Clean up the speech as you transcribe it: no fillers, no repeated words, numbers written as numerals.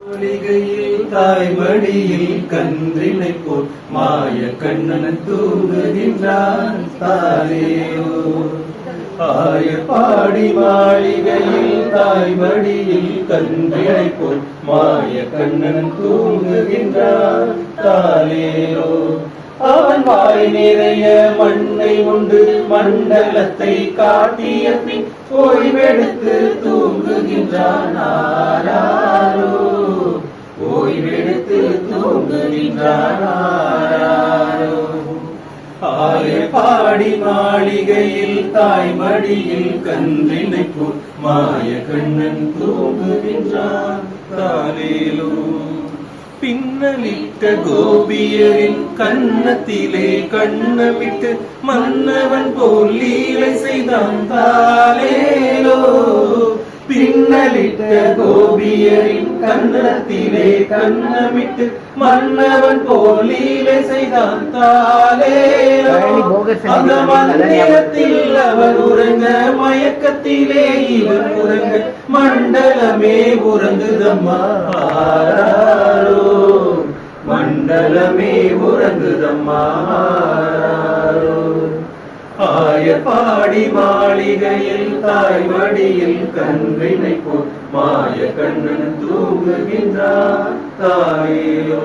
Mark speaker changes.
Speaker 1: ஒளிகையில் தாய்மடியில் கன்றினை போல் மாய கண்ணன் தூங்குகின்றான் தாரேயோ. ஆயப்பாடி மாளிகையில் தாய்மடியில் கன்றினை போல் மாய கண்ணன் தூங்குகின்றான் தாரேயோ. அவன் வாய் நிறைய மண்ணை உண்டு மண்டலத்தை காட்டிய பின் ஓய்வெடுத்து தூங்குகின்றான் ஆராரோ. ஓய்வெடுத்து தூங்குகின்றான் ஆராரோ. ஆயப்பாடி மாளிகையில் தாய்மடியில் கன்றினை போல் மாய கண்ணன் தூங்குகின்றான் தாலேலோ. பின்னலிட்ட கோபியரின் கன்னத்திலே கண்ணமிட்டு மன்னவன் போல் லீலை செய்தான் தாலேலோ. பின்னலிட்ட கோபியரின் கன்னத்திலே கண்ணமிட்டு மன்னவன் போல் லீலை செய்தான் தாலேலோ. அந்த மந்திரத்தில் அவர் உறங்க மயக்கத்திலே இவர் உறங்க மண்டலமே உறங்குதம்மா ஆராரோ. மண்டலமே உறங்குதம்மா ஆராரோ. ஆயப்பாடி மாளிகையில் தாய்மடியில் கன்றினை போல் மாய கண்ணன் தூங்குகின்றான் தாயேலோ.